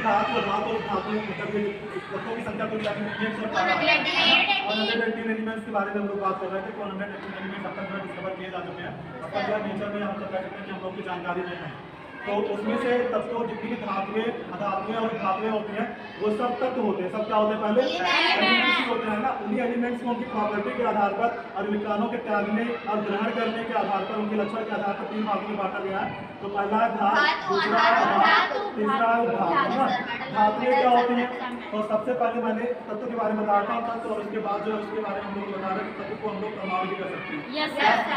धातु और धातु मतलब तत्वों की संख्या को और 118 एलिमेंट्स के बारे में हम लोग बात कर रहे थे। 118 एलिमेंट्स अब तक डिस्कवर किए जा चुके हैं। अब तक नेचर में हम लोग कह सकते हैं कि हम लोग की जानकारी में है। तो उसमें से तत्व जितनी भी धातुएं, अधातुएं और धातुएं होती हैं वो सब तत्व होते हैं। सब क्या होते हैं? पहले एलिमेंट्स होते हैं ना। उन्हीं एलिमेंट्स को उनकी प्रॉपर्टी के आधार पर और इलेक्ट्रॉनों के त्यागने और ग्रहण करने के आधार पर, उनके लक्षण के आधार पर 3 भागों में बांटा गया है। तो पहला है धातु, दूसरा है धातु, तीसरा है धातु। धातुएं क्या होती हैं? तो सबसे पहले मैंने तत्व के बारे में बताया था तत्व, और उसके बाद जो है उसके बारे में हम लोग बता रहे हैं तत्व को हम लोग परमाणु भी कर सकते हैं,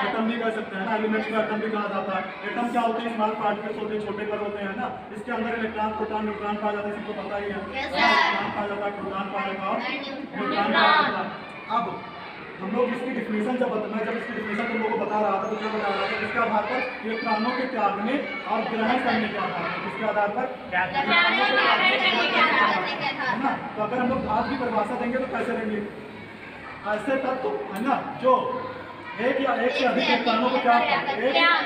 एटम भी कर सकते हैं ना। एलिमेंट्स को एटम भी कहा जाता है। एटम क्या होते हैं? स्मॉल पार्टिकल्स होते हैं, छोटे कण होते हैं ना। इसके अंदर इलेक्ट्रॉन, प्रोटॉन, न्यूट्रॉन पाया जाता है, सबको पता ही है। इलेक्ट्रॉन पाया जाता है, प्रोटॉन पाया जाता है और न्यूट्रॉन पाया जाता है। अब हम लोग इसकी डिफिनेशन जब इसकी डिफिनेशन तुम लोगों को बता रहा था तो क्या बता रहा था? इसके आधार पर इलेक्ट्रॉनों के त्यागने और ग्रहण करने के आधार पर, किसके आधार पर? है ना। तो अगर हम लोग धातु की परिभाषा देंगे तो कैसे देंगे? ऐसे तत्व है ना जो एक या एक से अधिक इलेक्ट्रॉनों को त्याग करते हैं,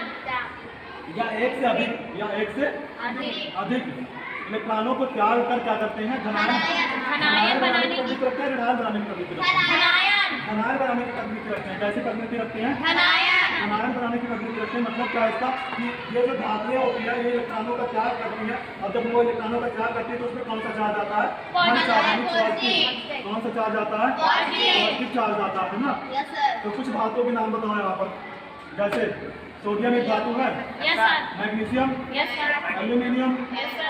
एक से अधिक या एक से अधिक इलेक्ट्रॉनों को त्याग कर क्या करते हैं? धनायन बनाने की प्रवृत्ति रखते हैं, ऋणायन बनाने की प्रवृत्ति रखते हैं। धनायन बनाने की प्रवृत्ति रखते हैं। कैसी प्रवृत्ति रखते हैं? धनायन बनाने की प्रवृत्ति रखते हैं। मतलब क्या इसका कि ये जो धातुएं होती है ये इलेक्ट्रॉनों का त्याग करती है, और जब वो इलेक्ट्रॉनों का त्याग करती है तो उसमें कौन सा चार्ज आता है? कौन सा चार्ज आता है? पॉजिटिव चार्ज आता है ना। तो कुछ धातुओं के नाम बताओ यहाँ पर। जैसे सोडियम एक धातु है, मैग्नीशियम, एल्यूमिनियम,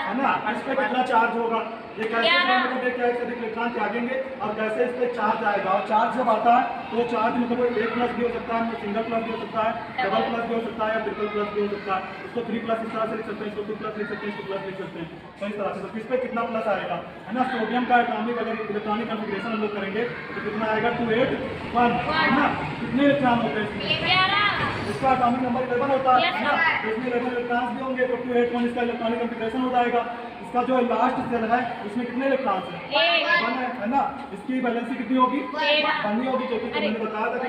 है ना। इस पे कितना चार्ज होगा? ये कैसे मतलब एक अधिक इलेक्ट्रॉन त्यागेंगे और कैसे इस पे चार्ज आएगा। और चार्ज जब आता है तो चार्ज मतलब 1+ भी हो सकता है, सिंगल प्लस भी हो सकता है, डबल प्लस भी हो सकता है या ट्रिपल प्लस भी हो सकता है। इसको 3+ इस तरह से लिख सकते हैं, इसको 2+ लिख सकते हैं, इसको प्लस लिख सकते हैं। तो इस तरह से तो किस पे कितना प्लस आएगा, है ना। सोडियम का एटॉमिक अगर इलेक्ट्रॉनिक कॉन्फ़िगरेशन हम लोग करेंगे तो कितना आएगा? 281, है ना। कितने इलेक्ट्रॉन होते हैं? इसका एटॉमिक नंबर 11 होता है ना। इसमें 11 इलेक्ट्रॉन्स भी होंगे तो 281 इसका इलेक्ट्रॉनिक कॉन्फ़िगरेशन हो जाएगा। इसका जो लास्ट सेल है उसमें कितने इलेक्ट्रॉन्स हैं? 1 है ना। इसकी वैलेंसी कितनी होगी? 1 ही होगी, क्योंकि मैंने बताया था कि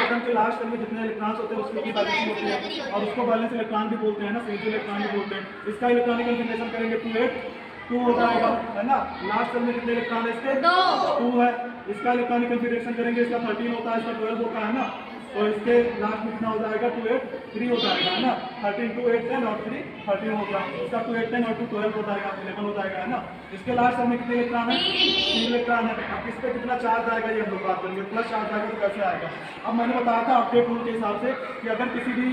एटम के लास्ट सेल में जितने इलेक्ट्रॉन्स होते हैं उसकी वैलेंसी होती है, और उसको वैलेंस इलेक्ट्रॉन भी बोलते हैं ना, फ्री इलेक्ट्रॉन भी बोलते हैं। इसका इलेक्ट्रॉनिक कॉन्फ़िगरेशन करेंगे 282 हो जाएगा, है ना। लास्ट सेल में कितने इलेक्ट्रॉन है इसके? 2 है। इसका इलेक्ट्रॉनिक कॉन्फ़िगरेशन करेंगे, इसका 13 होता है, इसका 12 होता है ना। तो इसके लास्ट में कितना हो जाएगा? 283 हो जाएगा, है ना। 13 2 8 10 और 3 13 हो गया। इसका 2 8 10 और 2 12 हो जाएगा, 11 हो जाएगा, है ना। इसके लास्ट में कितने इलेक्ट्रॉन है? 3 इलेक्ट्रॉन है। अब इस पे कितना चार्ज आएगा ये हम लोग बात करेंगे। प्लस चार्ज आएगा तो कैसे आएगा? अब मैंने बताया था अपडेट रूल के हिसाब से कि अगर किसी भी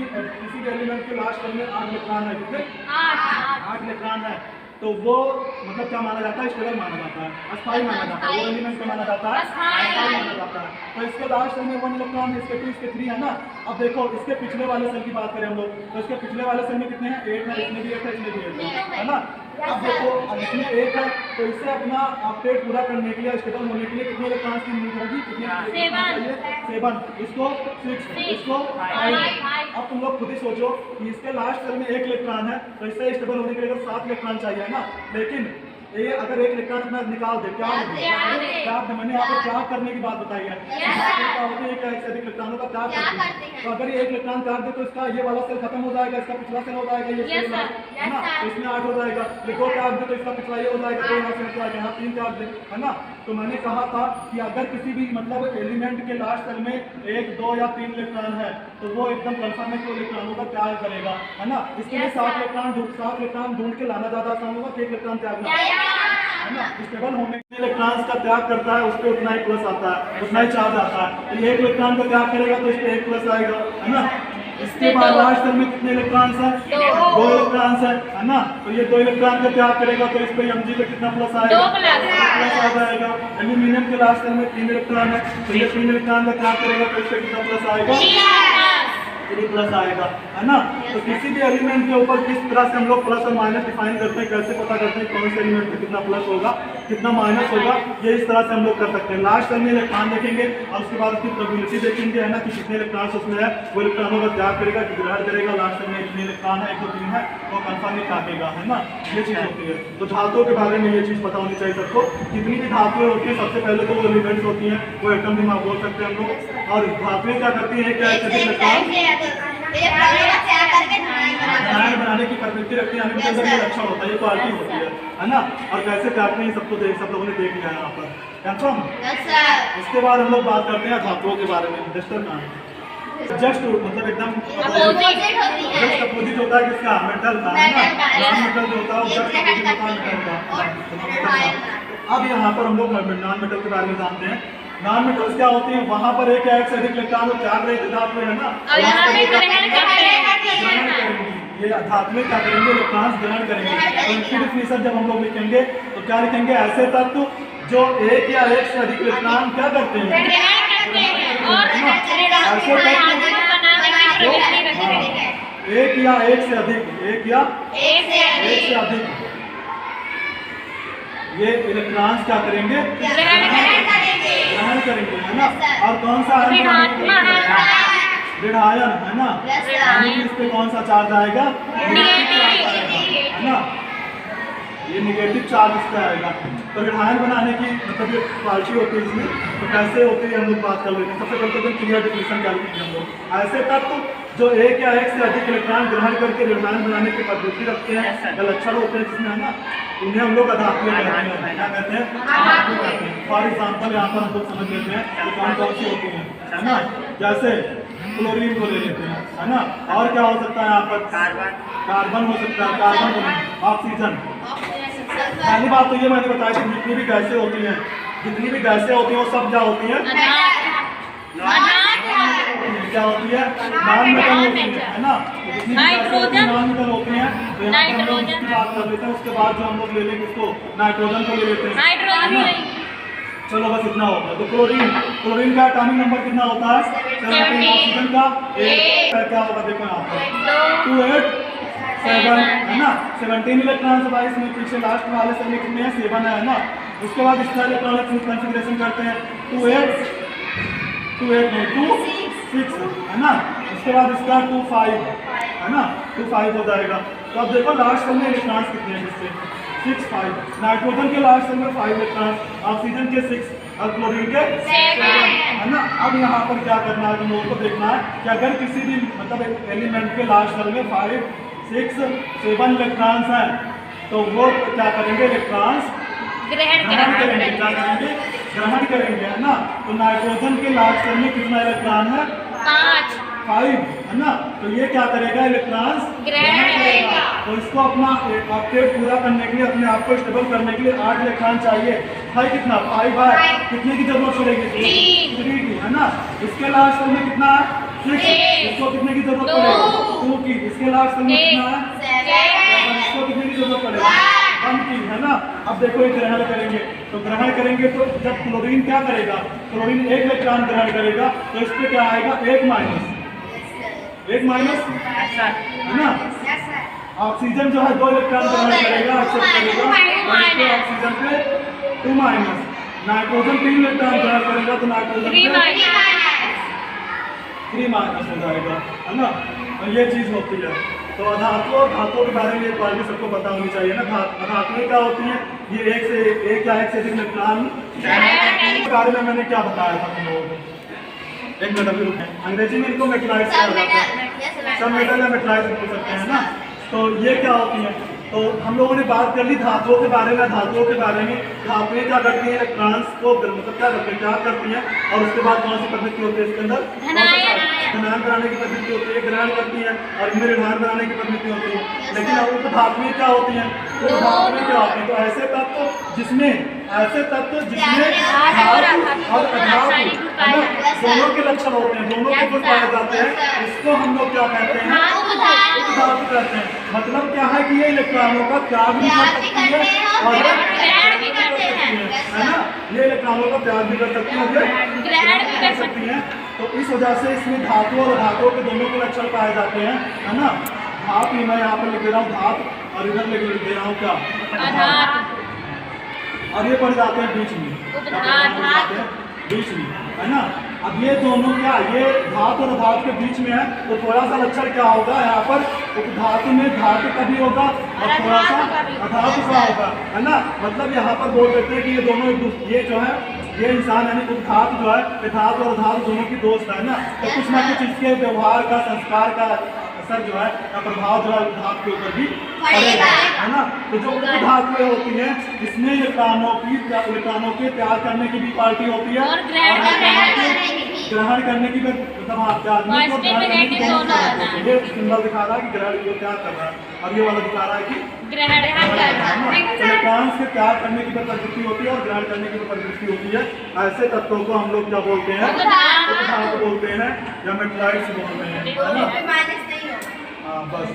एलिमेंट के लास्ट में 8 इलेक्ट्रॉन है, कितने? 8 इलेक्ट्रॉन है, तो वो मतलब क्या माना जाता है? स्टेबल माना जाता है, अस्थायी माना जाता है। वो एलिमेंट को माना जाता है अस्थायी माना जाता है। तो इसके लास्ट सेल में 1 इलेक्ट्रॉन, इसके 2, इसके 3 है ना। अब देखो इसके पिछले वाले सेल की बात करें हम लोग तो इसके पिछले वाले सेल में कितने हैं? 8 है, इसमें भी 8 है, इसमें भी 8 है ना। अब देखो अब इसमें 1 है तो इससे अपना अपडेट पूरा करने के लिए, स्टेबल होने के लिए कितने इलेक्ट्रॉन्स की नीड होगी? कितने? 7, इसको 6, इसको 5। अब तुम लोग खुद ही सोचो कि इसके लास्ट सेल में 1 इलेक्ट्रॉन है तो इससे स्टेबल होने के लिए 7 इलेक्ट्रॉन चाहिए ना। लेकिन ये अगर 1 इलेक्ट्रॉन अपना निकाल दे क्या होगा? मैंने आपको त्याग करने की बात बताई है। क्या होती है? एक से अधिक इलेक्ट्रॉनों का त्याग करते हैं। तो अगर ये 1 इलेक्ट्रॉन त्याग दे तो इसका ये वाला सेल खत्म हो जाएगा, इसका पिछला सेल हो जाएगा, ये सेल है ना। तो इसमें 8 हो जाएगा। ये 2 त्याग दे तो इसका पिछला ये हो जाएगा, तो यहाँ से निकल जाएगा, यहाँ 3 त्याग दे, है ना। तो मैंने कहा था कि अगर किसी भी मतलब एलिमेंट के लास्ट सेल में 1, 2 या 3 इलेक्ट्रॉन है तो वो एकदम कंफर्म है कि वो इलेक्ट्रॉनों का त्याग करेगा, है ना। इसके लिए 7 इलेक्ट्रॉन ढूंढ के लाना ज्यादा आसान होगा कि 1 इलेक्ट्रॉन त्यागना, है ना। स्टेबल होने के लिए इलेक्ट्रॉन्स का त्याग करता है, उस पर उतना ही प्लस आता है, उतना ही चार्ज आता है। तो 1 इलेक्ट्रॉन का त्याग करेगा तो इस पर 1 प्लस आएगा, है ना। इसके बाद लास्ट सेल में कितने इलेक्ट्रॉन्स हैं? 2 इलेक्ट्रॉन्स है ना। तो ये 2 इलेक्ट्रॉन का त्याग करेगा तो इस पे Mg पे कितना प्लस आएगा? 2 प्लस आ जाएगा। एल्यूमिनियम के लास्ट सेल में 3 इलेक्ट्रॉन है तो ये 3 इलेक्ट्रॉन का त्याग करेगा तो इस पे कितना प्लस आएगा? 3+ आएगा, है ना। तो किसी भी एलिमेंट के ऊपर किस तरह से हम लोग प्लस और माइनस डिफाइन करते हैं, कैसे पता करते हैं कौन से एलिमेंट पे कितना प्लस होगा कितना माइनस होगा, ये इस तरह से हम लोग कर सकते हैं। लास्ट सेल में इलेक्ट्रॉन देखेंगे और उसके बाद उसकी प्रोबेबिलिटी देखेंगे, है ना, कि कितने इलेक्ट्रॉन उसमें है, वो इलेक्ट्रॉनों का त्याग करेगा कि ग्रहण करेगा। लास्ट सेल में कितने इलेक्ट्रॉन है, 1 2 3 है, वो कंफर्म ही काटेगा, है ना। ये चीज़ होती है। तो धातुओं के बारे में ये चीज़ पता होनी चाहिए सबको। जितनी भी धातुएं होती है सबसे पहले तो वो एलिमेंट्स होती हैं, वो एटम भी बोल सकते हैं हम लोग। और धातुएं क्या करती है? क्या रसायन बनाने की प्रवृत्ति रखते हैं, इनके अंदर ये लक्षण होता है, ये क्वालिटी होती है ना। और कैसे काटते हैं सबको सब लोगों ने देख लिया है यहाँ पर, कंफर्म। इसके बाद हम लोग बात करते हैं धातुओं के बारे में। डस्टर कहाँ है? जस्ट मतलब एकदम जस्ट अपोजिट होता है किसका? मेटल का, है ना। नॉन मेटल जो होता है वो जस्ट अपोजिट होता है मेटल का। अब यहाँ पर हम लोग नॉन मेटल के बारे में जानते हैं। नॉन मेटल्स क्या होते हैं? वहाँ पर एक या एक से अधिक इलेक्ट्रॉन त्याग रहे धातु है ना, ये धातु में क्या करेंगे? इलेक्ट्रॉन्स ग्रहण करेंगे। तो इनकी डिफिनेशन जब हम लोग लिखेंगे तो क्या लिखेंगे? ऐसे तत्व जो एक या एक से अधिक इलेक्ट्रॉन क्या करते हैं? एक या एक से अधिक, एक या एक से अधिक ये इलेक्ट्रॉन्स क्या करेंगे? ग्रहण करेंगे, है ना। और कौन सा आयन? ऋण आयन, है ना। इस पे कौन सा चार्ज आएगा? है ना, ये निगेटिव चार्ज इस पे आएगा। तो ऋणायन बनाने की मतलब ये क्वालिटी होती है इसमें, तो कैसे होती है हम लोग बात कर लेते हैं। सबसे पहले तो क्लियर डिफिनेशन क्या लिखेंगे हम लोग? ऐसे तत्व जो एक या एक से अधिक इलेक्ट्रॉन ग्रहण करके ऋणायन बनाने की प्रवृत्ति रखते हैं, लक्षण होते हैं जिसमें, है ना, उन्हें हम लोग अधातु कहते हैं। क्या कहते हैं? फॉर एग्जाम्पल यहाँ पर हम लोग समझ लेते हैं कि कौन कौन सी होती हैं, है ना। जैसे क्लोरीन को ले लेते हैं, है ना। और क्या हो सकता है यहाँ पर? कार्बन हो सकता है, कार्बन, ऑक्सीजन। पहली बात तो ये मैंने बताया कि जितनी भी गैसें होती हैं, जितनी भी गैसें होती हैं वो सब क्या होती हैं? क्या होती है? नॉन मेटल होती है ना। जितनी भी गैसें नॉन मेटल होती हैं, तो यहाँ पर हम लोग इसकी बात कर लेते हैं। उसके बाद जो हम लोग ले लेंगे इसको नाइट्रोजन को ले लेते हैं। चलो बस इतना होगा। तो क्लोरीन का एटॉमिक नंबर कितना होता है? 17। ऑक्सीजन का 1 क्या होगा? देखो यहाँ पर 287, है ना। 17 इलेक्ट्रॉन है इसमें, पीछे लास्ट वाले से कितने हैं? 7 है ना। उसके बाद इसका इलेक्ट्रॉनिक कॉन्फ़िगरेशन करते हैं 2 6, है ना। उसके बाद इसका 2 5, है ना, 2 5 हो जाएगा। तो अब देखो लास्ट में इलेक्ट्रॉन्स कितने हैं इससे? 6 5। नाइट्रोजन के लास्ट में 5 इलेक्ट्रॉन, ऑक्सीजन के 6 और क्लोरीन के 7, है ना। अब यहाँ पर क्या करना है? तुम लोगों को देखना है कि अगर किसी भी मतलब एलिमेंट के लास्ट सेल में 5 6 7 इलेक्ट्रॉन्स हैं तो वो क्या करेंगे? इलेक्ट्रॉन्स ग्रहण करेंगे। क्या करेंगे? ग्रहण करेंगे, है ना। तो नाइट्रोजन के लास्ट सेल में कितना इलेक्ट्रॉन है? 5, है ना। तो ये क्या करेगा? इलेक्ट्रॉन्स ग्रहण करेगा। तो इसको अपना ऑक्टेट पूरा करने के लिए, अपने आप को स्टेबल करने के लिए 8 इलेक्ट्रॉन चाहिए। है कितना? 5 है। कितने की जरूरत पड़ेगी? 3 की, है ना। इसके लास्ट सेल में कितना है? 6। इसको कितने की जरूरत पड़ेगी? 2 की। इसके लास्ट सेल में कितना है? 7। इसको कितने की जरूरत पड़ेगी? 1 की, है ना। अब देखो ये ग्रहण करेंगे, तो ग्रहण करेंगे तो जब क्लोरीन क्या करेगा? क्लोरीन 1 इलेक्ट्रॉन ग्रहण करेगा तो इस पे क्या आएगा? 1 माइनस, है ना। ऑक्सीजन जो है 2 इलेक्ट्रॉन ग्रहण करेगा, एक्सेप्ट करेगा, और इस पे ऑक्सीजन पे 2 माइनस। नाइट्रोजन 3 इलेक्ट्रॉन ग्रहण करेगा तो नाइट्रोजन पे 3 माइनस हो जाएगा, है ना। और ये चीज होती है। तो अधातु और धातुओं के बारे में क्वालिटी सबको पता होनी चाहिए ना। अधातुएं क्या होती हैं? ये एक या एक से अधिक इलेक्ट्रॉन के बारे में मैंने क्या बताया था तुम लोगों को? एक मिनट अभी रुके। अंग्रेजी में इनको मेटलाइज कहा जाता है, सब मेटल या मेटलाइज बोल सकते हैं ना। तो ये क्या होती है? तो हम लोगों ने बात कर ली धातुओं के बारे में। धातुओं के बारे में धातुएं क्या करती हैं? इलेक्ट्रॉन्स को मतलब क्या करती हैं? क्या करती हैं? और उसके बाद कौन सी प्रवृत्ति होती है इसके अंदर? धनायन बनाने की प्रवृत्ति होती है, ग्रहण करती है, और इनमें ऋणायन बनाने की प्रवृत्ति होती है। लेकिन अब उपधातुएं क्या होती हैं? उपधातुएं क्या होती हैं? तो ऐसे तत्व जिसमें धातु और अधातु दोनों के लक्षण होते हैं, दोनों के गुण पाए जाते हैं, इसको हम लोग क्या कहते हैं? उपधातु कहते हैं। मतलब क्या है कि ये इलेक्ट्रॉनों का त्याग भी कर सकती है और ग्रहण भी करते हैं, है ना। ये इलेक्ट्रॉनों का त्याग भी कर सकती है, ग्रहण भी कर सकती है। तो इस वजह से इसमें धातु और अधातु के दोनों के लक्षण पाए जाते हैं, है ना। धातु मैं यहाँ पर लिख दे रहा हूँ धातु, और इधर लिख दे रहा हूँ क्या? अधातु। और ये पड़ जाते हैं बीच में, बीच में, है ना। अब ये दोनों क्या, ये धातु और अधातु के बीच में है, तो थोड़ा सा लक्षण क्या होगा यहाँ पर? उपधातु में धातु का भी होगा और थोड़ा सा अधातु का होगा, है ना। मतलब यहाँ पर बोल देते हैं कि ये दोनों, ये जो है ये इंसान यानी उपधातु जो है धातु और अधातु दोनों की दोस्त है ना। तो कुछ ना कुछ इसके व्यवहार का, संस्कार का, असर जो है या प्रभाव जो है धातु के ऊपर भी पड़ेगा, है ना। तो जो धातुएं होती हैं इसमें इलेक्ट्रॉनों के त्याग करने की भी पार्टी होती है और ग्रहण करने की, मतलब ये सिंबल दिखा रहा है कि ग्रहण को त्याग कर रहा है और ये वाला दिखा रहा है कि इलेक्ट्रॉन्स के त्याग करने की प्रवृत्ति होती है और ग्रहण करने की प्रवृत्ति होती है। ऐसे तत्वों को हम लोग क्या बोलते हैं, धातु बोलते हैं या मेटलाइट्स बोलते हैं, है ना। हाँ बस।